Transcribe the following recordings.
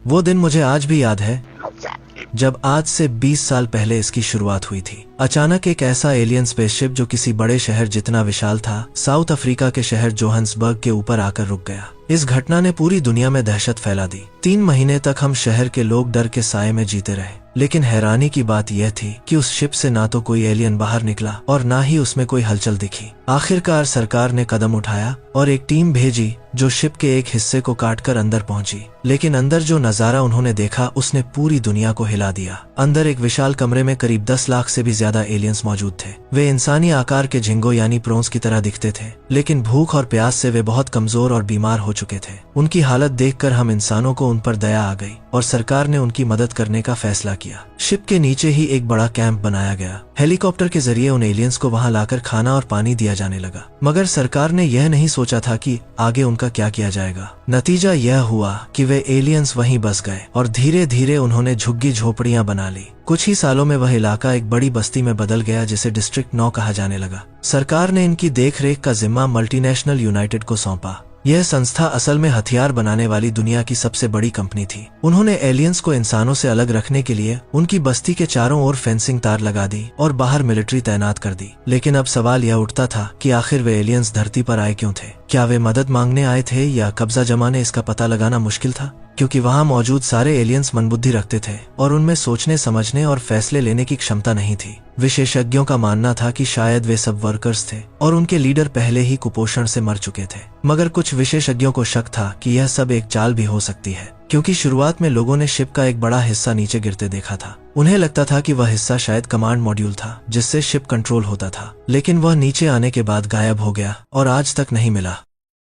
वो दिन मुझे आज भी याद है जब आज से 20 साल पहले इसकी शुरुआत हुई थी। अचानक एक ऐसा एलियन स्पेसशिप जो किसी बड़े शहर जितना विशाल था, साउथ अफ्रीका के शहर जोहान्सबर्ग के ऊपर आकर रुक गया। इस घटना ने पूरी दुनिया में दहशत फैला दी। 3 महीने तक हम शहर के लोग डर के साए में जीते रहे, लेकिन हैरानी की बात यह थी कि उस शिप से ना तो कोई एलियन बाहर निकला और ना ही उसमें कोई हलचल दिखी। आखिरकार सरकार ने कदम उठाया और एक टीम भेजी जो शिप के एक हिस्से को काटकर अंदर पहुंची, लेकिन अंदर जो नजारा उन्होंने देखा उसने पूरी दुनिया को हिला दिया। अंदर एक विशाल कमरे में करीब 10 लाख से भी ज्यादा एलियंस मौजूद थे। वे इंसानी आकार के झिंगों यानी प्रॉन्स की तरह दिखते थे, लेकिन भूख और प्यास से वे बहुत कमजोर और बीमार हो चुके थे। उनकी हालत देखकर हम इंसानों को उन पर दया आ गई और सरकार ने उनकी मदद करने का फैसला किया। शिप के नीचे ही एक बड़ा कैंप बनाया गया। हेलीकॉप्टर के जरिए उन एलियंस को वहां लाकर खाना और पानी दिया जाने लगा, मगर सरकार ने यह नहीं सोचा था कि आगे उनका क्या किया जाएगा। नतीजा यह हुआ कि वे एलियंस वहीं बस गए और धीरे धीरे उन्होंने झुग्गी झोपड़ियां बना ली। कुछ ही सालों में वह इलाका एक बड़ी बस्ती में बदल गया जिसे डिस्ट्रिक्ट 9 कहा जाने लगा। सरकार ने इनकी देखरेख का जिम्मा मल्टीनेशनल यूनाइटेड को सौंपा। यह संस्था असल में हथियार बनाने वाली दुनिया की सबसे बड़ी कंपनी थी। उन्होंने एलियंस को इंसानों से अलग रखने के लिए उनकी बस्ती के चारों ओर फेंसिंग तार लगा दी और बाहर मिलिट्री तैनात कर दी। लेकिन अब सवाल यह उठता था कि आखिर वे एलियंस धरती पर आए क्यों थे? क्या वे मदद मांगने आए थे या कब्जा जमाने? इसका पता लगाना मुश्किल था, क्योंकि वहां मौजूद सारे एलियंस मंदबुद्धि रखते थे और उनमें सोचने समझने और फैसले लेने की क्षमता नहीं थी। विशेषज्ञों का मानना था कि शायद वे सब वर्कर्स थे और उनके लीडर पहले ही कुपोषण से मर चुके थे। मगर कुछ विशेषज्ञों को शक था कि यह सब एक चाल भी हो सकती है, क्योंकि शुरुआत में लोगों ने शिप का एक बड़ा हिस्सा नीचे गिरते देखा था। उन्हें लगता था कि वह हिस्सा शायद कमांड मॉड्यूल था जिससे शिप कंट्रोल होता था, लेकिन वह नीचे आने के बाद गायब हो गया और आज तक नहीं मिला।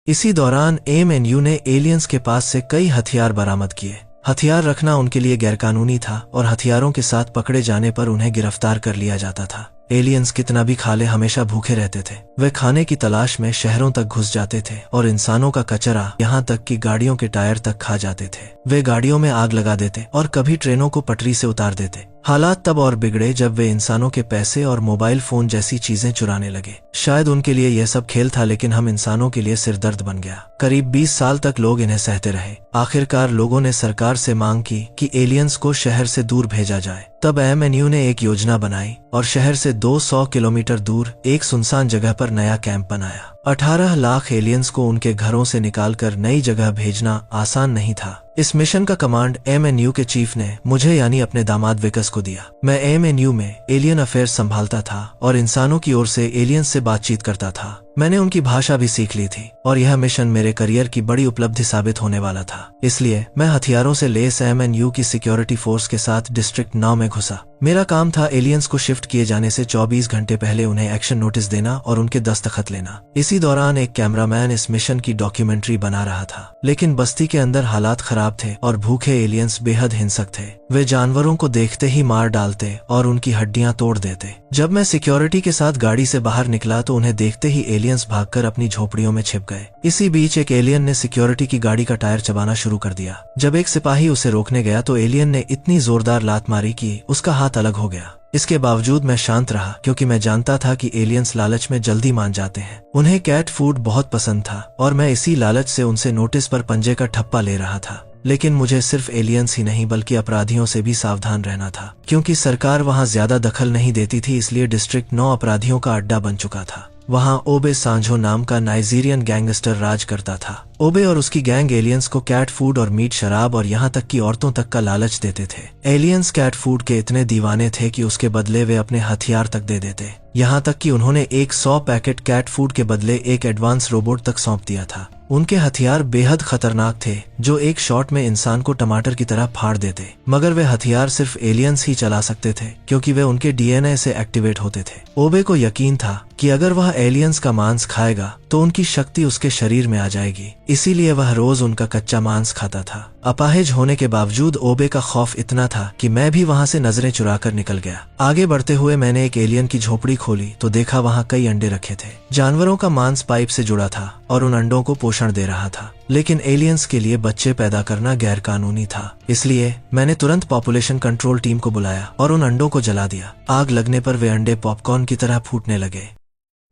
इसी दौरान एमएनयू ने एलियंस के पास से कई हथियार बरामद किए। हथियार रखना उनके लिए गैरकानूनी था और हथियारों के साथ पकड़े जाने पर उन्हें गिरफ्तार कर लिया जाता था। एलियंस कितना भी खा ले हमेशा भूखे रहते थे। वे खाने की तलाश में शहरों तक घुस जाते थे और इंसानों का कचरा, यहाँ तक कि गाड़ियों के टायर तक खा जाते थे। वे गाड़ियों में आग लगा देते और कभी ट्रेनों को पटरी से उतार देते। हालात तब और बिगड़े जब वे इंसानों के पैसे और मोबाइल फोन जैसी चीजें चुराने लगे। शायद उनके लिए यह सब खेल था, लेकिन हम इंसानों के लिए सिरदर्द बन गया। करीब 20 साल तक लोग इन्हें सहते रहे। आखिरकार लोगों ने सरकार से मांग की कि एलियंस को शहर से दूर भेजा जाए। तब एमएनयू ने एक योजना बनाई और शहर से 200 किलोमीटर दूर एक सुनसान जगह पर नया कैंप बनाया। 18 लाख एलियंस को उनके घरों से निकालकर नई जगह भेजना आसान नहीं था। इस मिशन का कमांड एमएनयू के चीफ ने मुझे यानी अपने दामाद विकस को दिया। मैं एमएनयू में एलियन अफेयर्स संभालता था और इंसानों की ओर से एलियंस से बातचीत करता था। मैंने उनकी भाषा भी सीख ली थी और यह मिशन मेरे करियर की बड़ी उपलब्धि साबित होने वाला था। इसलिए मैं हथियारों से लेस एमएनयू की सिक्योरिटी फोर्स के साथ डिस्ट्रिक्ट 9 में घुसा। मेरा काम था एलियंस को शिफ्ट किए जाने से 24 घंटे पहले उन्हें एक्शन नोटिस देना और उनके दस्तखत लेना। इसी दौरान एक कैमरामैन इस मिशन की डॉक्यूमेंट्री बना रहा था, लेकिन बस्ती के अंदर हालात खराब थे और भूखे एलियंस बेहद हिंसक थे। वे जानवरों को देखते ही मार डालते और उनकी हड्डियां तोड़ देते। जब मैं सिक्योरिटी के साथ गाड़ी से बाहर निकला तो उन्हें देखते ही एलियंस भागकर अपनी झोपड़ियों में छिप गए। इसी बीच एक एलियन ने सिक्योरिटी की गाड़ी का टायर चबाना शुरू कर दिया। जब एक सिपाही उसे रोकने गया तो एलियन ने इतनी जोरदार लात मारी कि उसका हाथ अलग हो गया। इसके बावजूद मैं शांत रहा, क्योंकि मैं जानता था कि एलियंस लालच में जल्दी मान जाते हैं। उन्हें कैट फूड बहुत पसंद था और मैं इसी लालच से उनसे नोटिस पर पंजे का ठप्पा ले रहा था। लेकिन मुझे सिर्फ एलियंस ही नहीं बल्कि अपराधियों से भी सावधान रहना था, क्योंकि सरकार वहां ज्यादा दखल नहीं देती थी। इसलिए डिस्ट्रिक्ट 9 अपराधियों का अड्डा बन चुका था। वहां ओबे सांझो नाम का नाइजीरियन गैंगस्टर राज करता था। ओबे और उसकी गैंग एलियंस को कैट फूड और मीट, शराब और यहाँ तक कि औरतों तक का लालच देते थे। एलियंस कैट फूड के इतने दीवाने थे कि उसके बदले वे अपने हथियार तक दे देते। यहाँ तक कि उन्होंने एक 100 पैकेट कैट फूड के बदले एक एडवांस रोबोट तक सौंप दिया था। उनके हथियार बेहद खतरनाक थे, जो एक शॉट में इंसान को टमाटर की तरह फाड़ देते। मगर वे हथियार सिर्फ एलियंस ही चला सकते थे, क्योंकि वे उनके डीएनए से एक्टिवेट होते थे। ओबे को यकीन था कि अगर वह एलियंस का मांस खाएगा तो उनकी शक्ति उसके शरीर में आ जाएगी। इसीलिए वह रोज उनका कच्चा मांस खाता था। अपाहिज होने के बावजूद ओबे का खौफ इतना था कि मैं भी वहां से नजरें चुराकर निकल गया। आगे बढ़ते हुए मैंने एक एलियन की झोपड़ी खोली तो देखा वहां कई अंडे रखे थे। जानवरों का मांस पाइप से जुड़ा था और उन अंडों को पोषण दे रहा था। लेकिन एलियंस के लिए बच्चे पैदा करना गैर कानूनी था। इसलिए मैंने तुरंत पॉपुलेशन कंट्रोल टीम को बुलाया और उन अंडों को जला दिया। आग लगने पर वे अंडे पॉपकॉर्न की तरह फूटने लगे।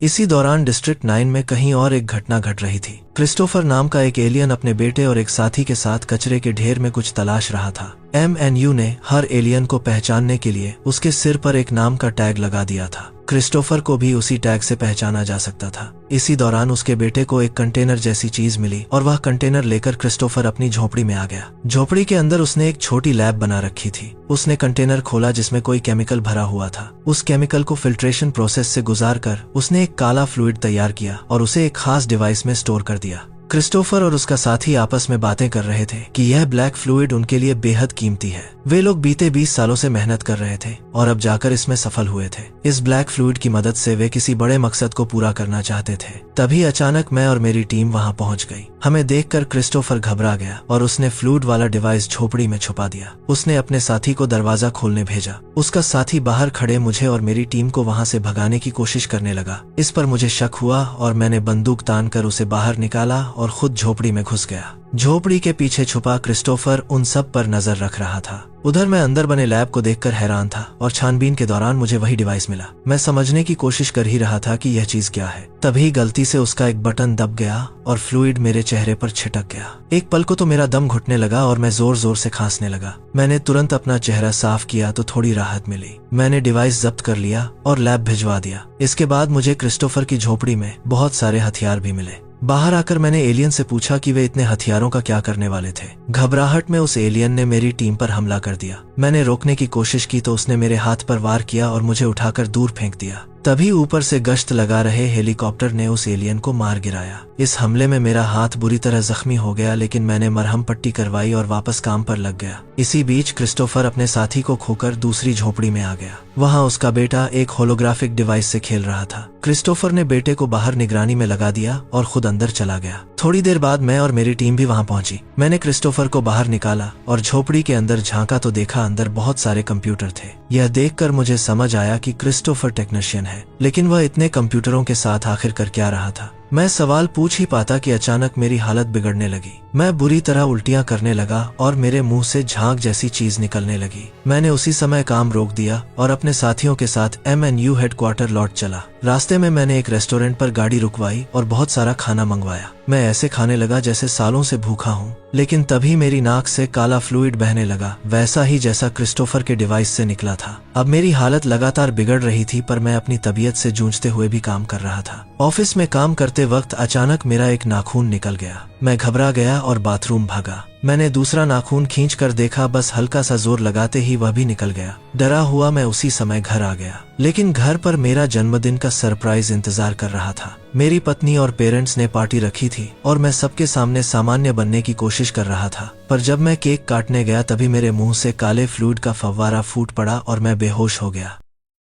इसी दौरान डिस्ट्रिक्ट 9 में कहीं और एक घटना घट रही थी। क्रिस्टोफर नाम का एक एलियन अपने बेटे और एक साथी के साथ कचरे के ढेर में कुछ तलाश रहा था। MNU ने हर एलियन को पहचानने के लिए उसके सिर पर एक नाम का टैग लगा दिया था। क्रिस्टोफर को भी उसी टैग से पहचाना जा सकता था। इसी दौरान उसके बेटे को एक कंटेनर जैसी चीज मिली और वह कंटेनर लेकर क्रिस्टोफर अपनी झोपड़ी में आ गया। झोपड़ी के अंदर उसने एक छोटी लैब बना रखी थी। उसने कंटेनर खोला जिसमें कोई केमिकल भरा हुआ था। उस केमिकल को फिल्ट्रेशन प्रोसेस से गुजार कर उसने एक काला फ्लूइड तैयार किया और उसे एक खास डिवाइस में स्टोर कर दिया। क्रिस्टोफर और उसका साथी आपस में बातें कर रहे थे कि यह ब्लैक फ्लूइड उनके लिए बेहद कीमती है। वे लोग बीते 20 सालों से मेहनत कर रहे थे और अब जाकर इसमें सफल हुए थे। इस ब्लैक फ्लूइड की मदद से वे किसी बड़े मकसद को पूरा करना चाहते थे। तभी अचानक मैं और मेरी टीम वहां पहुंच गई। हमें देखकर क्रिस्टोफर घबरा गया और उसने फ्लूइड वाला डिवाइस झोपड़ी में छुपा दिया। उसने अपने साथी को दरवाजा खोलने भेजा। उसका साथी बाहर खड़े मुझे और मेरी टीम को वहां से भगाने की कोशिश करने लगा। इस पर मुझे शक हुआ और मैंने बंदूक तान कर उसे बाहर निकाला और खुद झोपड़ी में घुस गया। झोपड़ी के पीछे छुपा क्रिस्टोफर उन सब पर नजर रख रहा था। उधर मैं अंदर बने लैब को देखकर हैरान था और छानबीन के दौरान मुझे वही डिवाइस मिला। मैं समझने की कोशिश कर ही रहा था कि यह चीज क्या है। तभी गलती से उसका एक बटन दब गया और फ्लूइड मेरे चेहरे पर छिटक गया। एक पल को तो मेरा दम घुटने लगा और मैं जोर जोर से खांसने लगा। मैंने तुरंत अपना चेहरा साफ किया तो थोड़ी राहत मिली। मैंने डिवाइस जब्त कर लिया और लैब भिजवा दिया। इसके बाद मुझे क्रिस्टोफर की झोपड़ी में बहुत सारे हथियार भी मिले। बाहर आकर मैंने एलियन से पूछा कि वे इतने हथियारों का क्या करने वाले थे। घबराहट में उस एलियन ने मेरी टीम पर हमला कर दिया। मैंने रोकने की कोशिश की तो उसने मेरे हाथ पर वार किया और मुझे उठाकर दूर फेंक दिया। तभी ऊपर से गश्त लगा रहे हेलीकॉप्टर ने उस एलियन को मार गिराया। इस हमले में मेरा हाथ बुरी तरह जख्मी हो गया, लेकिन मैंने मरहम पट्टी करवाई और वापस काम पर लग गया। इसी बीच क्रिस्टोफर अपने साथी को खोकर दूसरी झोपड़ी में आ गया। वहां उसका बेटा एक होलोग्राफिक डिवाइस से खेल रहा था। क्रिस्टोफर ने बेटे को बाहर निगरानी में लगा दिया और खुद अंदर चला गया। थोड़ी देर बाद मैं और मेरी टीम भी वहां पहुंची। मैंने क्रिस्टोफर को बाहर निकाला और झोपड़ी के अंदर झांका तो देखा अंदर बहुत सारे कंप्यूटर थे। यह देखकर मुझे समझ आया कि क्रिस्टोफर टेक्नीशियन है, लेकिन वह इतने कंप्यूटरों के साथ आखिर कर क्या रहा था। मैं सवाल पूछ ही पाता कि अचानक मेरी हालत बिगड़ने लगी। मैं बुरी तरह उल्टियां करने लगा और मेरे मुंह से झाग जैसी चीज निकलने लगी। मैंने उसी समय काम रोक दिया और अपने साथियों के साथ MNU हेडक्वार्टर लौट चला। रास्ते में मैंने एक रेस्टोरेंट पर गाड़ी रुकवाई और बहुत सारा खाना मंगवाया। मैं ऐसे खाने लगा जैसे सालों से भूखा हूँ, लेकिन तभी मेरी नाक से काला फ्लूइड बहने लगा, वैसा ही जैसा क्रिस्टोफर के डिवाइस से निकला था। अब मेरी हालत लगातार बिगड़ रही थी, पर मैं अपनी तबीयत से जूझते हुए भी काम कर रहा था। ऑफिस में काम करते वक्त अचानक मेरा एक नाखून निकल गया। मैं घबरा गया और बाथरूम भागा। मैंने दूसरा नाखून खींच कर देखा, बस हल्का सा जोर लगाते ही वह भी निकल गया। डरा हुआ मैं उसी समय घर आ गया, लेकिन घर पर मेरा जन्मदिन का सरप्राइज इंतजार कर रहा था। मेरी पत्नी और पेरेंट्स ने पार्टी रखी थी और मैं सबके सामने सामान्य बनने की कोशिश कर रहा था। पर जब मैं केक काटने गया तभी मेरे मुंह से काले फ्लूइड का फव्वारा फूट पड़ा और मैं बेहोश हो गया।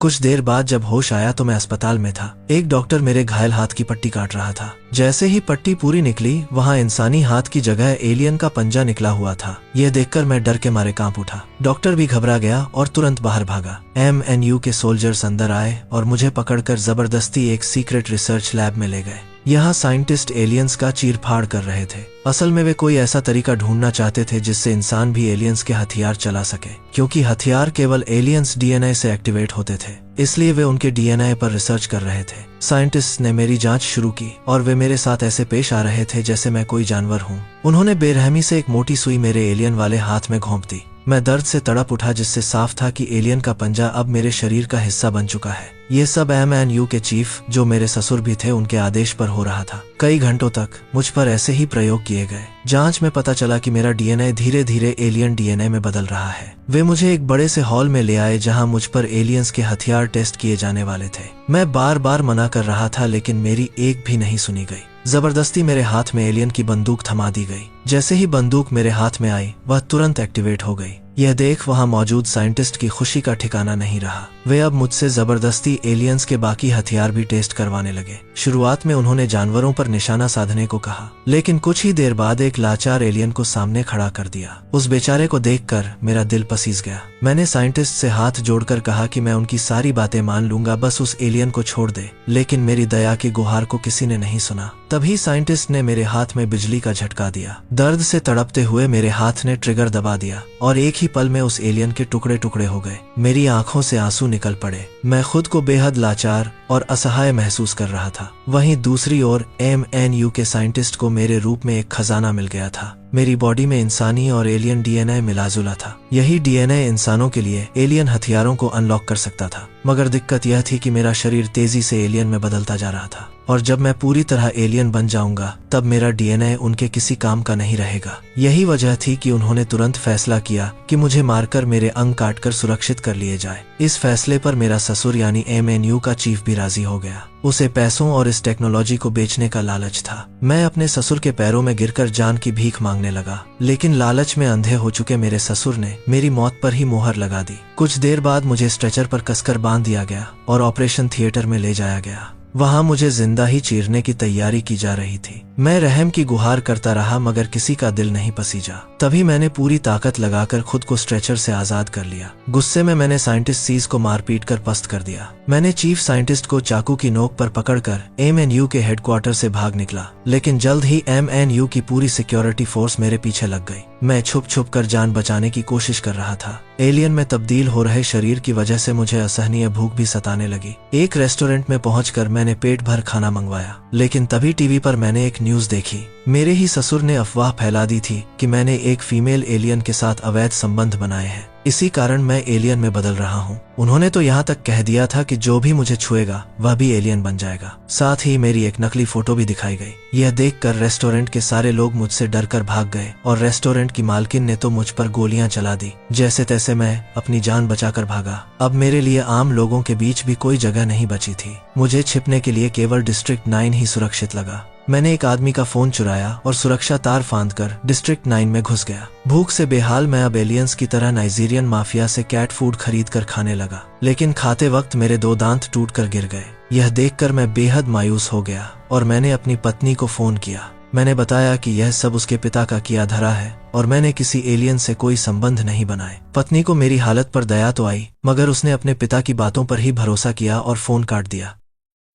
कुछ देर बाद जब होश आया तो मैं अस्पताल में था। एक डॉक्टर मेरे घायल हाथ की पट्टी काट रहा था। जैसे ही पट्टी पूरी निकली, वहाँ इंसानी हाथ की जगह एलियन का पंजा निकला हुआ था। यह देखकर मैं डर के मारे कांप उठा। डॉक्टर भी घबरा गया और तुरंत बाहर भागा। MNU के सोल्जर्स अंदर आए और मुझे पकड़कर जबरदस्ती एक सीक्रेट रिसर्च लैब में ले गए। यहाँ साइंटिस्ट एलियंस का चीरफाड़ कर रहे थे। असल में वे कोई ऐसा तरीका ढूंढना चाहते थे जिससे इंसान भी एलियंस के हथियार चला सके, क्योंकि हथियार केवल एलियंस DNA से एक्टिवेट होते थे। इसलिए वे उनके DNA पर रिसर्च कर रहे थे। साइंटिस्ट ने मेरी जांच शुरू की और वे मेरे साथ ऐसे पेश आ रहे थे जैसे मैं कोई जानवर हूँ। उन्होंने बेरहमी से एक मोटी सुई मेरे एलियन वाले हाथ में घोंप दी। मैं दर्द से तड़प उठा, जिससे साफ था कि एलियन का पंजा अब मेरे शरीर का हिस्सा बन चुका है। ये सब MNU के चीफ, जो मेरे ससुर भी थे, उनके आदेश पर हो रहा था। कई घंटों तक मुझ पर ऐसे ही प्रयोग किए गए। जांच में पता चला कि मेरा DNA धीरे धीरे एलियन DNA में बदल रहा है। वे मुझे एक बड़े से हॉल में ले आए जहां मुझ पर एलियंस के हथियार टेस्ट किए जाने वाले थे। मैं बार बार मना कर रहा था, लेकिन मेरी एक भी नहीं सुनी गई। जबरदस्ती मेरे हाथ में एलियन की बंदूक थमा दी गई। जैसे ही बंदूक मेरे हाथ में आई, वह तुरंत एक्टिवेट हो गई। यह देख वहां मौजूद साइंटिस्ट की खुशी का ठिकाना नहीं रहा। वे अब मुझसे जबरदस्ती एलियंस के बाकी हथियार भी टेस्ट करवाने लगे। शुरुआत में उन्होंने जानवरों पर निशाना साधने को कहा, लेकिन कुछ ही देर बाद एक लाचार एलियन को सामने खड़ा कर दिया। उस बेचारे को देखकर मेरा दिल पसीज गया। मैंने साइंटिस्ट से हाथ जोड़कर कहा कि मैं उनकी सारी बातें मान लूंगा, बस उस एलियन को छोड़ दे। लेकिन मेरी दया की गुहार को किसी ने नहीं सुना। तभी साइंटिस्ट ने मेरे हाथ में बिजली का झटका दिया। दर्द से तड़पते हुए मेरे हाथ ने ट्रिगर दबा दिया और एक ही पल में उस एलियन के टुकड़े टुकड़े हो गए। मेरी आंखों से आंसू निकल पड़े। मैं खुद को बेहद लाचार और असहाय महसूस कर रहा था। वहीं दूसरी ओर MNU के साइंटिस्ट को मेरे रूप में एक खजाना मिल गया था। मेरी बॉडी में इंसानी और एलियन DNA मिलाजुला था। यही DNA इंसानों के लिए एलियन हथियारों को अनलॉक कर सकता था। मगर दिक्कत यह थी कि मेरा शरीर तेजी से एलियन में बदलता जा रहा था, और जब मैं पूरी तरह एलियन बन जाऊंगा तब मेरा DNA उनके किसी काम का नहीं रहेगा। यही वजह थी कि उन्होंने तुरंत फैसला किया कि मुझे मारकर मेरे अंग काटकर सुरक्षित कर लिए जाए। इस फैसले पर मेरा ससुर यानी MNU का चीफ भी राजी हो गया। उसे पैसों और इस टेक्नोलॉजी को बेचने का लालच था। मैं अपने ससुर के पैरों में गिरकर जान की भीख मांगने लगा, लेकिन लालच में अंधे हो चुके मेरे ससुर ने मेरी मौत पर ही मोहर लगा दी। कुछ देर बाद मुझे स्ट्रेचर पर कसकर बांध दिया गया और ऑपरेशन थिएटर में ले जाया गया। वहां मुझे जिंदा ही चीरने की तैयारी की जा रही थी। मैं रहम की गुहार करता रहा, मगर किसी का दिल नहीं पसीजा। तभी मैंने पूरी ताकत लगाकर खुद को स्ट्रेचर से आजाद कर लिया। गुस्से में मैंने साइंटिस्ट सीज को मारपीट कर पस्त कर दिया। मैंने चीफ साइंटिस्ट को चाकू की नोक पर पकड़कर MNU के हेडक्वार्टर से भाग निकला, लेकिन जल्द ही MNU की पूरी सिक्योरिटी फोर्स मेरे पीछे लग गई। मैं छुप छुप कर जान बचाने की कोशिश कर रहा था। एलियन में तब्दील हो रहे शरीर की वजह से मुझे असहनीय भूख भी सताने लगी। एक रेस्टोरेंट में पहुंचकर मैंने पेट भर खाना मंगवाया, लेकिन तभी टीवी पर मैंने एक न्यूज देखी। मेरे ही ससुर ने अफवाह फैला दी थी कि मैंने एक फीमेल एलियन के साथ अवैध संबंध बनाए हैं। इसी कारण मैं एलियन में बदल रहा हूँ। उन्होंने तो यहाँ तक कह दिया था कि जो भी मुझे छुएगा वह भी एलियन बन जाएगा। साथ ही मेरी एक नकली फोटो भी दिखाई गई। यह देखकर रेस्टोरेंट के सारे लोग मुझसे डरकर भाग गए और रेस्टोरेंट की मालकिन ने तो मुझ पर गोलियां चला दी। जैसे तैसे मैं अपनी जान बचाकर भागा। अब मेरे लिए आम लोगों के बीच भी कोई जगह नहीं बची थी। मुझे छिपने के लिए केवल डिस्ट्रिक्ट 9 ही सुरक्षित लगा। मैंने एक आदमी का फोन चुराया और सुरक्षा तार फांदकर डिस्ट्रिक्ट 9 में घुस गया। भूख से बेहाल मैं अब एलियंस की तरह नाइजीरियन माफिया से कैट फूड खरीद कर खाने लगा, लेकिन खाते वक्त मेरे 2 दांत टूटकर गिर गए। यह देखकर मैं बेहद मायूस हो गया और मैंने अपनी पत्नी को फोन किया। मैंने बताया कि यह सब उसके पिता का किया धरा है और मैंने किसी एलियन से कोई संबंध नहीं बनाए। पत्नी को मेरी हालत पर दया तो आई, मगर उसने अपने पिता की बातों पर ही भरोसा किया और फोन काट दिया।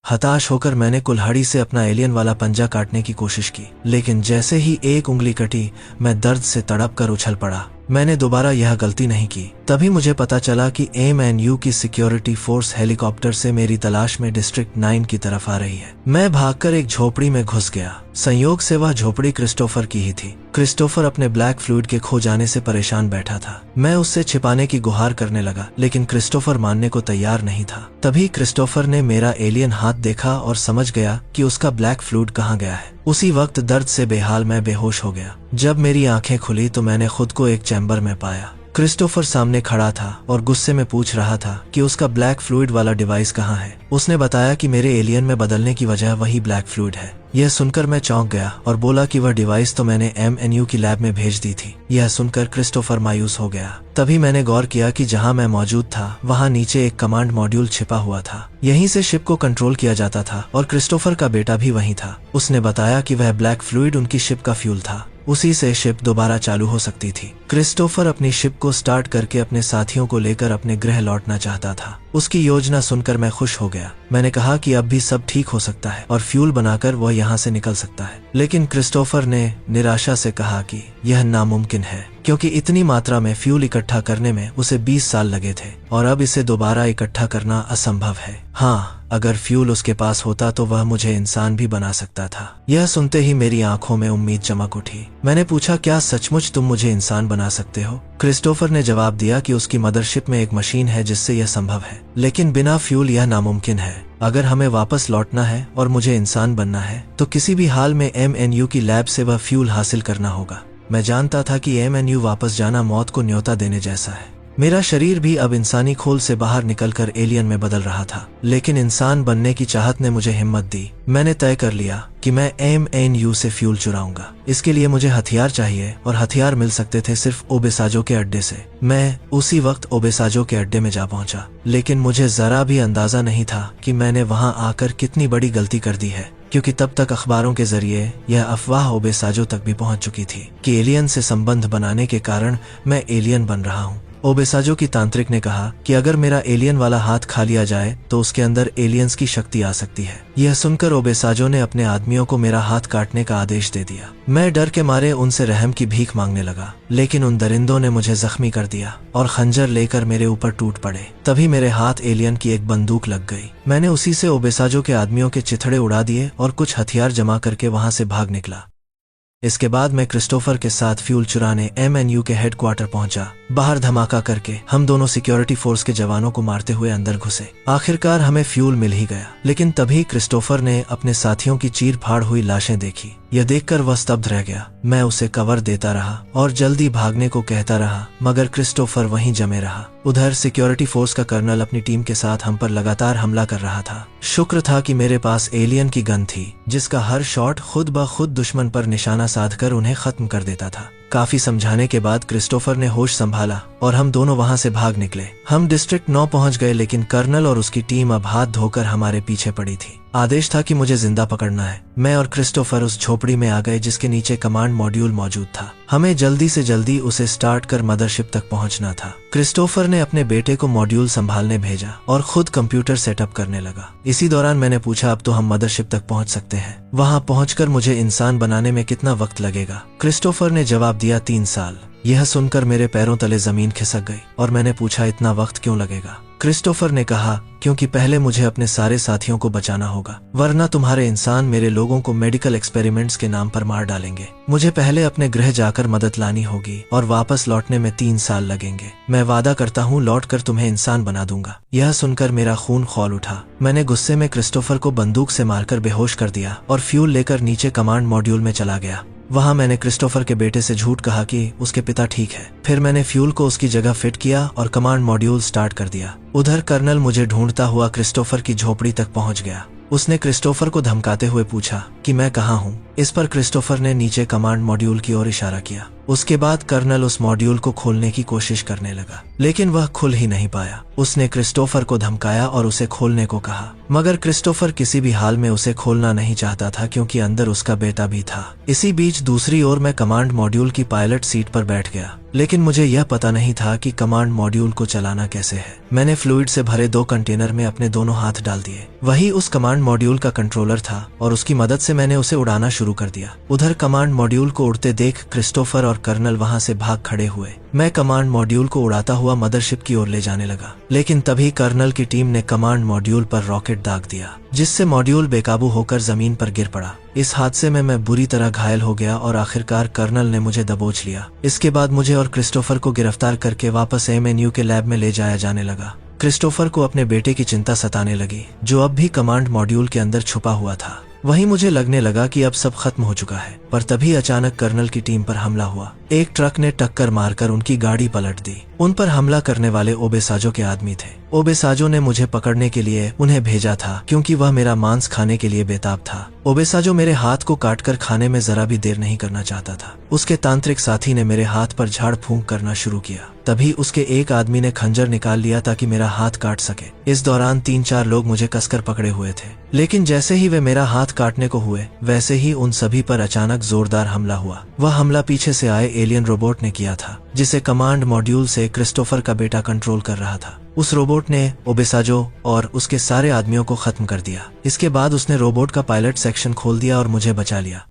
हताश होकर मैंने कुल्हाड़ी से अपना एलियन वाला पंजा काटने की कोशिश की, लेकिन जैसे ही एक उंगली कटी मैं दर्द से तड़प कर उछल पड़ा। मैंने दोबारा यह गलती नहीं की। तभी मुझे पता चला कि MNU की सिक्योरिटी फोर्स हेलीकॉप्टर से मेरी तलाश में डिस्ट्रिक्ट 9 की तरफ आ रही है। मैं भागकर एक झोपड़ी में घुस गया। संयोग से वह झोपड़ी क्रिस्टोफर की ही थी। क्रिस्टोफर अपने ब्लैक फ्लूइड के खो जाने से परेशान बैठा था। मैं उससे छिपाने की गुहार करने लगा, लेकिन क्रिस्टोफर मानने को तैयार नहीं था। तभी क्रिस्टोफर ने मेरा एलियन हाथ देखा और समझ गया कि उसका ब्लैक फ्लूइड कहाँ गया है। उसी वक्त दर्द से बेहाल मैं बेहोश हो गया। जब मेरी आंखें खुली तो मैंने खुद को एक चैम्बर में पाया। क्रिस्टोफर सामने खड़ा था और गुस्से में पूछ रहा था कि उसका ब्लैक फ्लूइड वाला डिवाइस कहाँ है। उसने बताया कि मेरे एलियन में बदलने की वजह वही ब्लैक फ्लूइड है। यह सुनकर मैं चौंक गया और बोला कि वह डिवाइस तो मैंने MNU की लैब में भेज दी थी। यह सुनकर क्रिस्टोफर मायूस हो गया। तभी मैंने गौर किया कि जहां मैं मौजूद था वहां नीचे एक कमांड मॉड्यूल छिपा हुआ था। यहीं से शिप को कंट्रोल किया जाता था और क्रिस्टोफर का बेटा भी वहीं था। उसने बताया कि वह ब्लैक फ्लूइड उनकी शिप का फ्यूल था। उसी से शिप दोबारा चालू हो सकती थी। क्रिस्टोफर अपनी शिप को स्टार्ट करके अपने साथियों को लेकर अपने गृह लौटना चाहता था। उसकी योजना सुनकर मैं खुश हो गया। मैंने कहा कि अब भी सब ठीक हो सकता है और फ्यूल बनाकर वह यहाँ से निकल सकता है। लेकिन क्रिस्टोफर ने निराशा से कहा कि यह नामुमकिन है, क्योंकि इतनी मात्रा में फ्यूल इकट्ठा करने में उसे 20 साल लगे थे और अब इसे दोबारा इकट्ठा करना असंभव है। हाँ, अगर फ्यूल उसके पास होता तो वह मुझे इंसान भी बना सकता था। यह सुनते ही मेरी आंखों में उम्मीद चमक उठी। मैंने पूछा, क्या सचमुच तुम मुझे इंसान बना सकते हो? क्रिस्टोफर ने जवाब दिया कि उसकी मदरशिप में एक मशीन है जिससे यह संभव है, लेकिन बिना फ्यूल यह नामुमकिन है। अगर हमें वापस लौटना है और मुझे इंसान बनना है तो किसी भी हाल में MNU की लैब से वह फ्यूल हासिल करना होगा। मैं जानता था कि MNU वापस जाना मौत को न्योता देने जैसा है। मेरा शरीर भी अब इंसानी खोल से बाहर निकलकर एलियन में बदल रहा था, लेकिन इंसान बनने की चाहत ने मुझे हिम्मत दी। मैंने तय कर लिया कि मैं MNU से फ्यूल चुराऊंगा। इसके लिए मुझे हथियार चाहिए और हथियार मिल सकते थे सिर्फ ओबेसाजो के अड्डे से। मैं उसी वक्त ओबेसाजो के अड्डे में जा पहुंचा, लेकिन मुझे जरा भी अंदाजा नहीं था कि मैंने वहां आकर कितनी बड़ी गलती कर दी है, क्योंकि तब तक अखबारों के जरिए यह अफवाह ओबेसाजो तक भी पहुंच चुकी थी कि एलियन से संबंध बनाने के कारण मैं एलियन बन रहा हूं। ओबेसाजो की तांत्रिक ने कहा कि अगर मेरा एलियन वाला हाथ खा लिया जाए तो उसके अंदर एलियंस की शक्ति आ सकती है। यह सुनकर ओबेसाजो ने अपने आदमियों को मेरा हाथ काटने का आदेश दे दिया। मैं डर के मारे उनसे रहम की भीख मांगने लगा, लेकिन उन दरिंदों ने मुझे जख्मी कर दिया और खंजर लेकर मेरे ऊपर टूट पड़े। तभी मेरे हाथ एलियन की एक बंदूक लग गई। मैंने उसी से ओबेसाजो के आदमियों के चिथड़े उड़ा दिए और कुछ हथियार जमा करके वहां से भाग निकला। इसके बाद मैं क्रिस्टोफर के साथ फ्यूल चुराने MNU के हेडक्वार्टर पहुंचा। बाहर धमाका करके हम दोनों सिक्योरिटी फोर्स के जवानों को मारते हुए अंदर घुसे। आखिरकार हमें फ्यूल मिल ही गया, लेकिन तभी क्रिस्टोफर ने अपने साथियों की चीर फाड़ हुई लाशें देखी। यह देखकर वह स्तब्ध रह गया। मैं उसे कवर देता रहा और जल्दी भागने को कहता रहा, मगर क्रिस्टोफर वहीं जमे रहा। उधर सिक्योरिटी फोर्स का कर्नल अपनी टीम के साथ हम पर लगातार हमला कर रहा था। शुक्र था कि मेरे पास एलियन की गन थी, जिसका हर शॉट खुद ब खुद दुश्मन पर निशाना साधकर उन्हें खत्म कर देता था। काफी समझाने के बाद क्रिस्टोफर ने होश संभाला और हम दोनों वहां से भाग निकले। हम डिस्ट्रिक्ट 9 पहुंच गए, लेकिन कर्नल और उसकी टीम अब हाथ धोकर हमारे पीछे पड़ी थी। आदेश था कि मुझे जिंदा पकड़ना है। मैं और क्रिस्टोफर उस झोपड़ी में आ गए जिसके नीचे कमांड मॉड्यूल मौजूद था। हमें जल्दी से जल्दी उसे स्टार्ट कर मदरशिप तक पहुंचना था। क्रिस्टोफर ने अपने बेटे को मॉड्यूल संभालने भेजा और खुद कंप्यूटर सेटअप करने लगा। इसी दौरान मैंने पूछा, अब तो हम मदरशिप तक पहुंच सकते हैं, वहां पहुंचकर मुझे इंसान बनाने में कितना वक्त लगेगा? क्रिस्टोफर ने जवाब दिया, 3 साल। यह सुनकर मेरे पैरों तले जमीन खिसक गई और मैंने पूछा, इतना वक्त क्यों लगेगा? क्रिस्टोफर ने कहा, क्योंकि पहले मुझे अपने सारे साथियों को बचाना होगा, वरना तुम्हारे इंसान मेरे लोगों को मेडिकल एक्सपेरिमेंट्स के नाम पर मार डालेंगे। मुझे पहले अपने गृह जाकर मदद लानी होगी और वापस लौटने में 3 साल लगेंगे। मैं वादा करता हूँ लौटकर तुम्हें इंसान बना दूंगा। यह सुनकर मेरा खून खौल उठा। मैंने गुस्से में क्रिस्टोफर को बंदूक से मारकर बेहोश कर दिया और फ्यूल लेकर नीचे कमांड मॉड्यूल में चला गया। वहां मैंने क्रिस्टोफर के बेटे से झूठ कहा कि उसके पिता ठीक है। फिर मैंने फ्यूल को उसकी जगह फिट किया और कमांड मॉड्यूल स्टार्ट कर दिया। उधर कर्नल मुझे ढूंढता हुआ क्रिस्टोफर की झोपड़ी तक पहुंच गया। उसने क्रिस्टोफर को धमकाते हुए पूछा कि मैं कहाँ हूँ। इस पर क्रिस्टोफर ने नीचे कमांड मॉड्यूल की ओर इशारा किया। उसके बाद कर्नल उस मॉड्यूल को खोलने की कोशिश करने लगा, लेकिन वह खुल ही नहीं पाया। उसने क्रिस्टोफर को धमकाया और उसे खोलने को कहा, मगर क्रिस्टोफर किसी भी हाल में उसे खोलना नहीं चाहता था, क्योंकि अंदर उसका बेटा भी था। इसी बीच दूसरी ओर मैं कमांड मॉड्यूल की पायलट सीट पर बैठ गया, लेकिन मुझे यह पता नहीं था कि कमांड मॉड्यूल को चलाना कैसे है। मैंने फ्लूइड से भरे 2 कंटेनर में अपने दोनों हाथ डाल दिए। वही उस कमांड मॉड्यूल का कंट्रोलर था और उसकी मदद से मैंने उसे उड़ाना शुरू कर दिया। उधर कमांड मॉड्यूल को उड़ते देख क्रिस्टोफर और कर्नल वहां से भाग खड़े हुए। मैं कमांड मॉड्यूल को उड़ाता हुआ मदरशिप की ओर ले जाने लगा, लेकिन तभी कर्नल की टीम ने कमांड मॉड्यूल पर रॉकेट दाग दिया, जिससे मॉड्यूल बेकाबू होकर जमीन पर गिर पड़ा। इस हादसे में मैं बुरी तरह घायल हो गया और आखिरकार कर्नल ने मुझे दबोच लिया। इसके बाद मुझे और क्रिस्टोफर को गिरफ्तार करके वापस MNU के लैब में ले जाया जाने लगा। क्रिस्टोफर को अपने बेटे की चिंता सताने लगी, जो अब भी कमांड मॉड्यूल के अंदर छुपा हुआ था। वहीं मुझे लगने लगा कि अब सब खत्म हो चुका है, पर तभी अचानक कर्नल की टीम पर हमला हुआ। एक ट्रक ने टक्कर मारकर उनकी गाड़ी पलट दी। उन पर हमला करने वाले ओबेसाजो के आदमी थे। ओबेसाजो ने मुझे पकड़ने के लिए उन्हें भेजा था, क्योंकि वह मेरा मांस खाने के लिए बेताब था। ओबेसाजो मेरे हाथ को काटकर खाने में जरा भी देर नहीं करना चाहता था। उसके तांत्रिक साथी ने मेरे हाथ पर झाड़ फूंक करना शुरू किया। तभी उसके एक आदमी ने खंजर निकाल लिया ताकि मेरा हाथ काट सके। इस दौरान 3-4 लोग मुझे कसकर पकड़े हुए थे, लेकिन जैसे ही वे मेरा हाथ काटने को हुए, वैसे ही उन सभी पर अचानक जोरदार हमला हुआ। वह हमला पीछे से आए एलियन रोबोट ने किया था, जिसे कमांड मॉड्यूल से क्रिस्टोफर का बेटा कंट्रोल कर रहा था। उस रोबोट ने ओबेसाजो और उसके सारे आदमियों को खत्म कर दिया। इसके बाद उसने रोबोट का पायलट सेक्शन खोल दिया और मुझे बचा लिया।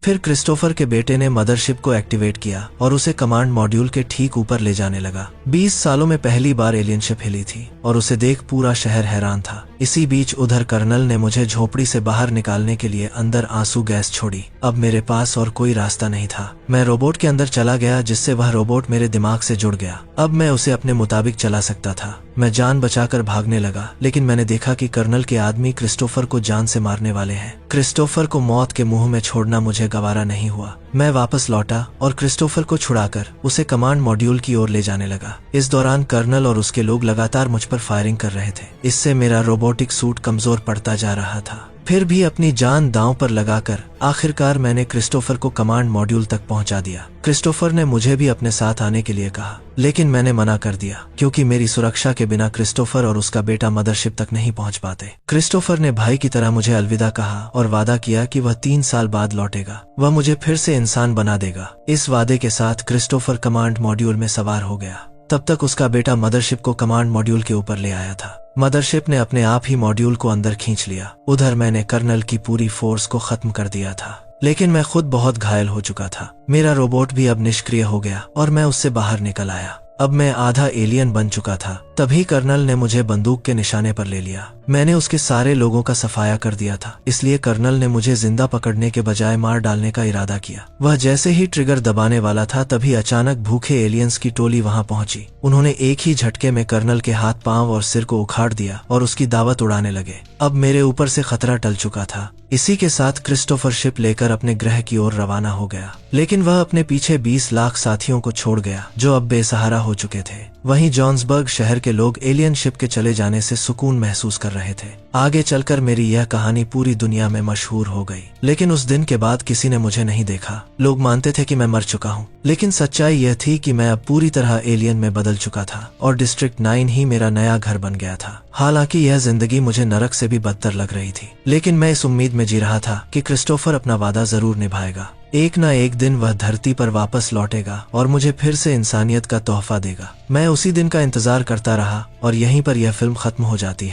फिर क्रिस्टोफर के बेटे ने मदरशिप को एक्टिवेट किया और उसे कमांड मॉड्यूल के ठीक ऊपर ले जाने लगा। 20 सालों में पहली बार एलियन शिप हिली थी और उसे देख पूरा शहर हैरान था। इसी बीच उधर कर्नल ने मुझे झोपड़ी से बाहर निकालने के लिए अंदर आंसू गैस छोड़ी। अब मेरे पास और कोई रास्ता नहीं था। मैं रोबोट के अंदर चला गया, जिससे वह रोबोट मेरे दिमाग से जुड़ गया। अब मैं उसे अपने मुताबिक चला सकता था। मैं जान बचाकर भागने लगा, लेकिन मैंने देखा कि कर्नल के आदमी क्रिस्टोफर को जान से मारने वाले हैं। क्रिस्टोफर को मौत के मुंह में छोड़ना मुझे गवारा नहीं हुआ। मैं वापस लौटा और क्रिस्टोफर को छुड़ाकर उसे कमांड मॉड्यूल की ओर ले जाने लगा। इस दौरान कर्नल और उसके लोग लगातार मुझ पर फायरिंग कर रहे थे। इससे मेरा रोबोटिक सूट कमजोर पड़ता जा रहा था। फिर भी अपनी जान दांव पर लगाकर आखिरकार मैंने क्रिस्टोफर को कमांड मॉड्यूल तक पहुंचा दिया। क्रिस्टोफर ने मुझे भी अपने साथ आने के लिए कहा, लेकिन मैंने मना कर दिया क्योंकि मेरी सुरक्षा के बिना क्रिस्टोफर और उसका बेटा मदरशिप तक नहीं पहुंच पाते। क्रिस्टोफर ने भाई की तरह मुझे अलविदा कहा और वादा किया कि वह 3 साल बाद लौटेगा। वह मुझे फिर से इंसान बना देगा। इस वादे के साथ क्रिस्टोफर कमांड मॉड्यूल में सवार हो गया। तब तक उसका बेटा मदरशिप को कमांड मॉड्यूल के ऊपर ले आया था। मदरशिप ने अपने आप ही मॉड्यूल को अंदर खींच लिया। उधर मैंने कर्नल की पूरी फोर्स को खत्म कर दिया था, लेकिन मैं खुद बहुत घायल हो चुका था। मेरा रोबोट भी अब निष्क्रिय हो गया और मैं उससे बाहर निकल आया। अब मैं आधा एलियन बन चुका था। तभी कर्नल ने मुझे बंदूक के निशाने पर ले लिया। मैंने उसके सारे लोगों का सफाया कर दिया था, इसलिए कर्नल ने मुझे जिंदा पकड़ने के बजाय मार डालने का इरादा किया। वह जैसे ही ट्रिगर दबाने वाला था तभी अचानक भूखे एलियंस की टोली वहां पहुंची। उन्होंने एक ही झटके में कर्नल के हाथ, पांव और सिर को उखाड़ दिया और उसकी दावत उड़ाने लगे। अब मेरे ऊपर से खतरा टल चुका था। इसी के साथ क्रिस्टोफर शिप लेकर अपने ग्रह की ओर रवाना हो गया, लेकिन वह अपने पीछे 20 लाख साथियों को छोड़ गया जो अब बेसहारा हो चुके थे। वहीं जोहान्सबर्ग शहर के लोग एलियन शिप के चले जाने से सुकून महसूस कर रहे थे। आगे चलकर मेरी यह कहानी पूरी दुनिया में मशहूर हो गई, लेकिन उस दिन के बाद किसी ने मुझे नहीं देखा। लोग मानते थे कि मैं मर चुका हूँ, लेकिन सच्चाई यह थी कि मैं अब पूरी तरह एलियन में बदल चुका था और डिस्ट्रिक्ट 9 ही मेरा नया घर बन गया था। हालांकि यह जिंदगी मुझे नरक से भी बदतर लग रही थी, लेकिन मैं इस उम्मीद में जी रहा था कि क्रिस्टोफर अपना वादा जरूर निभाएगा। एक ना एक दिन वह धरती पर वापस लौटेगा और मुझे फिर से इंसानियत का तोहफा देगा। मैं उसी दिन का इंतजार करता रहा और यहीं पर यह फिल्म खत्म हो जाती है।